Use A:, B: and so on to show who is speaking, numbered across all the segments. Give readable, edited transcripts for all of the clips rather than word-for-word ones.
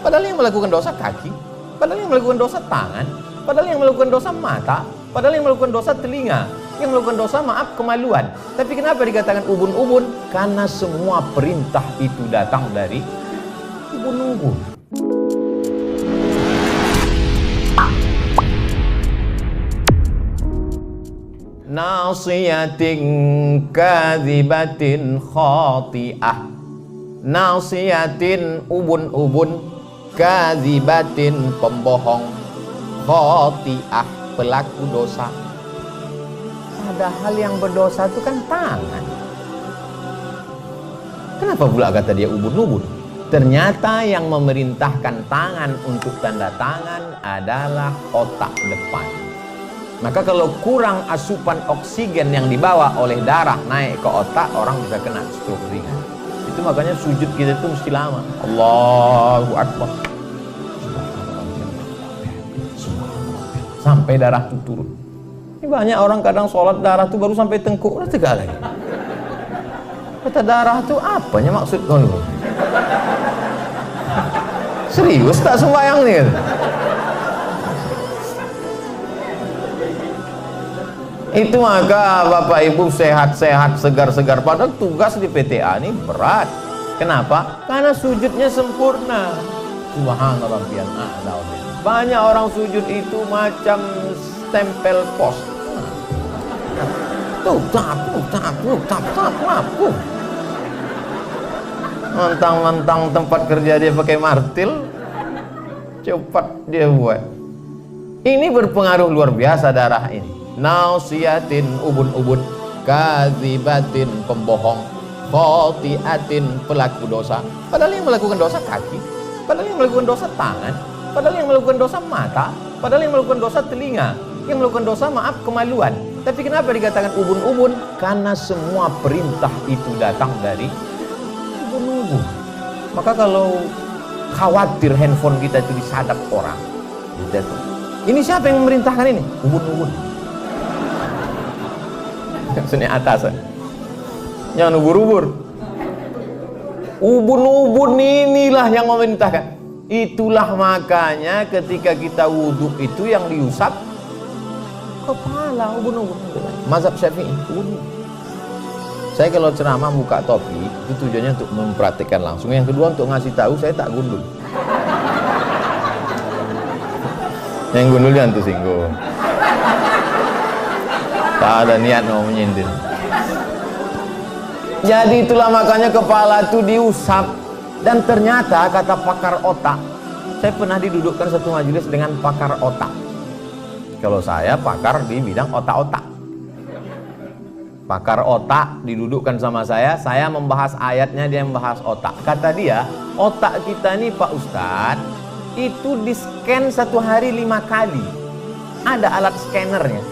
A: padahal yang melakukan dosa kaki, padahal yang melakukan dosa tangan, padahal yang melakukan dosa mata, padahal yang melakukan dosa telinga, yang melakukan dosa maaf kemaluan. Tapi kenapa dikatakan ubun-ubun? Karena semua perintah itu datang dari ubun-ubun. Nasiyatin kadhibatin khati'ah. Nasiyatin ubun-ubun, kadhibatin pembohong, khati'ah pelaku dosa. Padahal yang berdosa itu kan tangan. Kenapa pula kata dia ubun-ubun? Ternyata yang memerintahkan tangan untuk tanda tangan adalah otak depan. Maka kalau kurang asupan oksigen yang dibawa oleh darah naik ke otak, orang bisa kena stroke ringan. Itu makanya sujud kita itu mesti lama. Allahu Akbar. Sampai darah itu turun. Ini banyak orang kadang sholat darah itu baru sampai tengkuk, udah tegak lagi. Kata darah itu apanya maksud kau ini? Serius tak sembahyang nih? Itu maka Bapak Ibu sehat-sehat, segar-segar, padahal tugas di PTA ini berat. Kenapa? Karena sujudnya sempurna. Subhanallah. Banyak orang sujud itu macam stempel pos. Tap. Mentang-mentang tempat kerja dia pakai martil, cepat dia buat. Ini berpengaruh luar biasa darah ini. Nasiyatin ubun-ubun, kadhibatin pembohong, khati'atin pelaku dosa. Padahal yang melakukan dosa kaki, padahal yang melakukan dosa tangan, padahal yang melakukan dosa mata, padahal yang melakukan dosa telinga, yang melakukan dosa maaf kemaluan. Tapi kenapa dikatakan ubun-ubun? Karena semua perintah itu datang dari ubun-ubun. Maka kalau khawatir handphone kita itu disadap orang, ini siapa yang memerintahkan ini? Ubun-ubun. Sini atas, jangan ubur-ubur. Ubun-ubun inilah yang memerintahkan. Itulah makanya ketika kita wudhu itu yang diusap kepala, ubun-ubun. Mazhab Syafi'i, ubun-ubun. Saya kalau ceramah buka topi itu tujuannya untuk mempraktikkan langsung. Yang kedua untuk ngasih tahu saya tak gundul. Yang gundul jangan tersinggung. Tak ada niat mau menyindir. Jadi itulah makanya kepala itu diusap. Dan ternyata kata pakar otak, saya pernah didudukkan satu majelis dengan pakar otak. Kalau saya pakar di bidang otak-otak. Pakar otak didudukkan sama saya membahas ayatnya, dia membahas otak. Kata dia, otak kita nih Pak Ustadz, itu di scan satu hari 5 kali. Ada alat scannernya.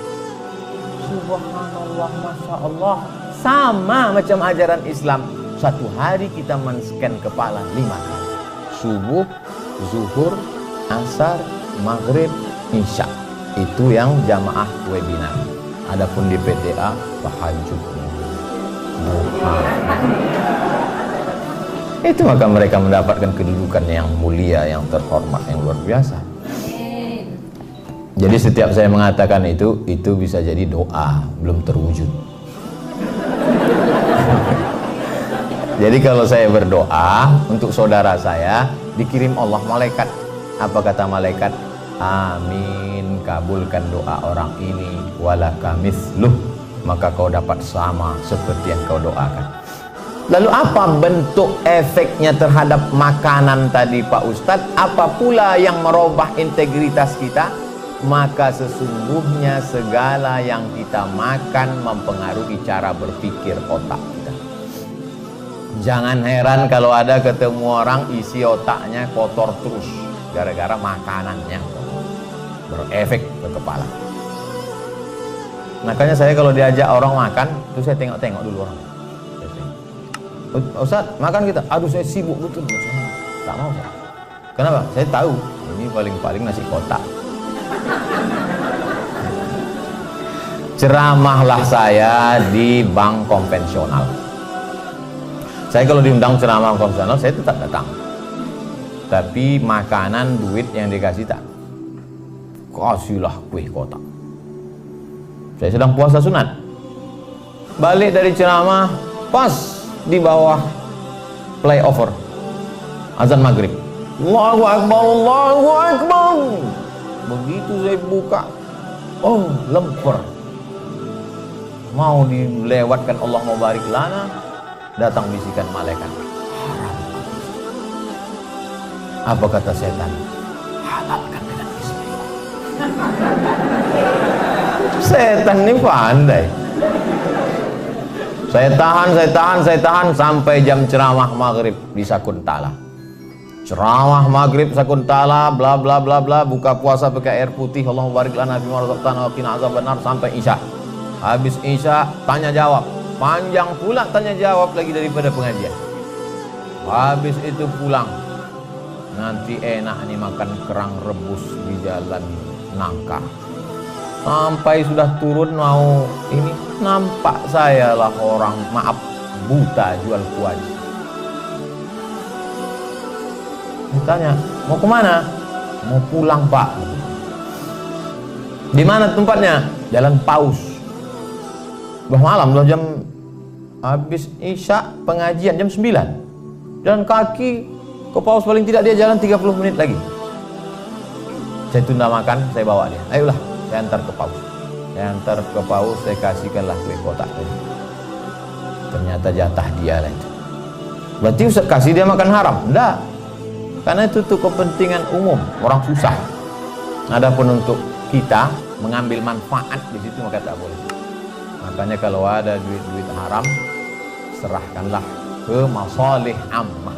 A: Subhanallah, Masya Allah. Sama macam ajaran Islam. Satu hari kita men-scan kepala 5 kali. Subuh, zuhur, asar, maghrib, isya. Itu yang jamaah webinar. Adapun di PTA, tahajud. Itu maka mereka mendapatkan kedudukan yang mulia, yang terhormat, yang luar biasa. Jadi setiap saya mengatakan itu bisa jadi doa, belum terwujud. Jadi kalau saya berdoa untuk saudara saya, dikirim Allah malaikat. Apa kata malaikat? Amin, kabulkan doa orang ini, walaka mithluh, maka kau dapat sama seperti yang kau doakan. Lalu apa bentuk efeknya terhadap makanan tadi Pak Ustadz? Apa pula yang merubah integritas kita? Maka sesungguhnya segala yang kita makan mempengaruhi cara berpikir otak kita. Jangan heran kalau ada ketemu orang isi otaknya kotor terus gara-gara makanannya berefek ke kepala. Makanya saya kalau diajak orang makan itu saya tengok-tengok dulu orang. Ustaz, makan kita. Aduh saya sibuk betul. Tak mau saya. Kenapa? Saya tahu ini paling-paling nasi kotak. Ceramahlah saya di bank konvensional. Saya kalau diundang ceramah konvensional, saya tetap datang. tapi makanan, duit yang dikasih tak. Kasihlah kue kotak. Saya sedang puasa sunat, balik dari ceramah, pas di bawah flyover azan maghrib, Allahu Akbar, Allahu Akbar. Begitu saya buka, oh lemper, mau dilewatkan Allah mau barik lana, datang bisikan malaikat, haram. Apa kata setan? Halalkan dengan istri. Setan ini pandai. Saya tahan sampai jam ceramah maghrib di Sakuntala. Ceramah maghrib Sakuntala, bla bla bla bla, buka puasa pakai air putih, Allahumma barik lana fima razaqtana wa qina azabannar, sampai isya. Habis isya tanya jawab, panjang pula tanya jawab lagi daripada pengajian. Habis itu pulang, nanti enak nih makan kerang rebus di jalan Nangka. Sampai sudah turun mau ini, nampak saya lah orang, maaf, buta jual kuaci. Ditanya, mau kemana? Mau pulang pak. Di mana tempatnya? Jalan Paus. Udah malam, udah jam habis isya pengajian jam 9. Jalan kaki ke Paus, paling tidak dia jalan 30 menit lagi. Saya tunda makan, saya bawa dia. Ayolah, saya antar ke Paus. Saya antar ke Paus, saya kasihkanlah kue kotak tadi. Ternyata jatah dia lah itu. Berarti Ustaz kasih dia makan haram? Enggak. Karena itu tuh kepentingan umum, orang susah. Adapun untuk kita mengambil manfaat di situ maka tak boleh. Makanya kalau ada duit-duit haram, serahkanlah ke masalih ammah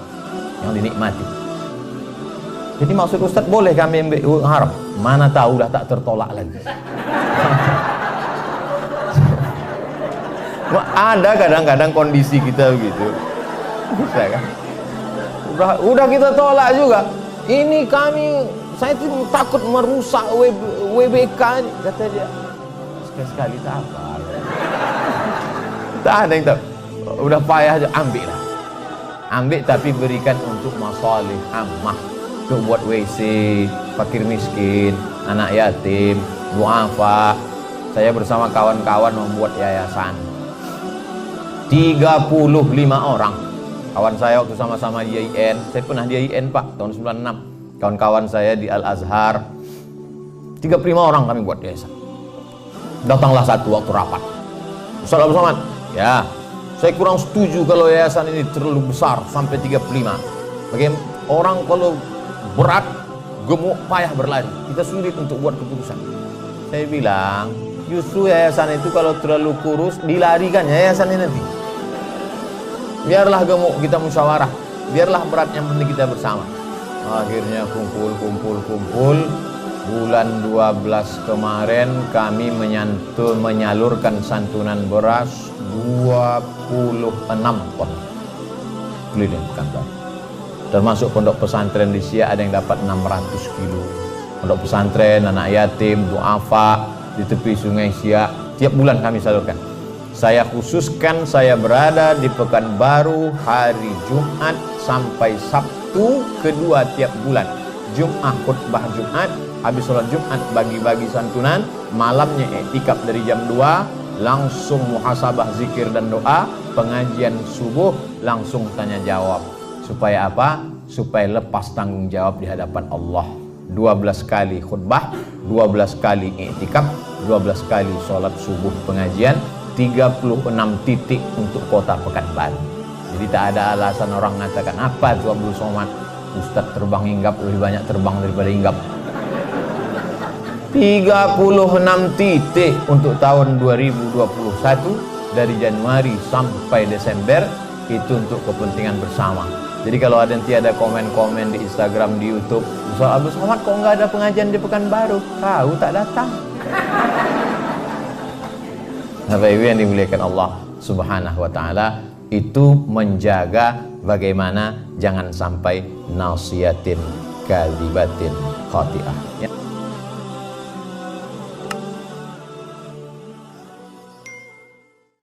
A: yang dinikmati. Jadi maksud Ustaz, boleh kami ambil uang haram? Mana tahu dah tak tertolak lagi. Ada kadang-kadang kondisi kita begitu. Bisa kan? Udah kita tolak juga. Ini kami, saya itu takut merusak WBK ini. Kata dia, sekali-sekali tak apa. Tak ada yang tahu. Udah payah aja, ambil lah. Ambil tapi berikan untuk masalih ammah. Untuk buat WC, fakir miskin, anak yatim, duafa. Saya bersama kawan-kawan membuat yayasan. 35 orang. Kawan saya waktu sama-sama di IAIN, saya pernah di IAIN Pak, tahun 96. Kawan-kawan saya di Al-Azhar. 35 orang kami buat yayasan. Datanglah satu waktu rapat. Ustaz Abdul Somad, ya, saya kurang setuju kalau yayasan ini terlalu besar sampai 35. Bagaimana orang kalau berat, gemuk, payah berlari, kita sulit untuk buat keputusan. Saya bilang, justru yayasan itu kalau terlalu kurus, dilarikan yayasan ini nanti. Biarlah gemuk, kita musyawarah. Biarlah berat, yang penting kita bersama. Akhirnya kumpul. Bulan 12 kemarin kami menyalurkan santunan beras 26 ton keliling kantor. Termasuk pondok pesantren di Siak ada yang dapat 600 kilo. Pondok pesantren, anak yatim, duafa di tepi sungai Siak, tiap bulan kami salurkan. Saya khususkan saya berada di Pekanbaru hari Jumat sampai Sabtu kedua tiap bulan. Jumat khutbah Jumat, habis sholat Jumat bagi-bagi santunan, malamnya iktikaf dari jam 2, langsung muhasabah zikir dan doa, pengajian subuh, langsung tanya jawab. Supaya apa? Supaya lepas tanggung jawab di hadapan Allah. 12 kali khutbah, 12 kali i'tikaf, 12 kali sholat subuh pengajian, 36 titik untuk kota Pekanbaru. Jadi tak ada alasan orang mengatakan apa itu Abdul Somad, Ustaz terbang hinggap, lebih banyak terbang daripada hinggap. 36 titik untuk tahun 2021 dari Januari sampai Desember, itu untuk kepentingan bersama. Jadi kalau ada nanti ada komen-komen di Instagram, di YouTube, Ustaz Abdul Somad kok nggak ada pengajian di Pekanbaru? Kau tak datang. Bapak Ibu yang dimuliakan Allah Subhanahu wa taala, itu menjaga bagaimana jangan sampai nasiyatin kalibatin khati'ah.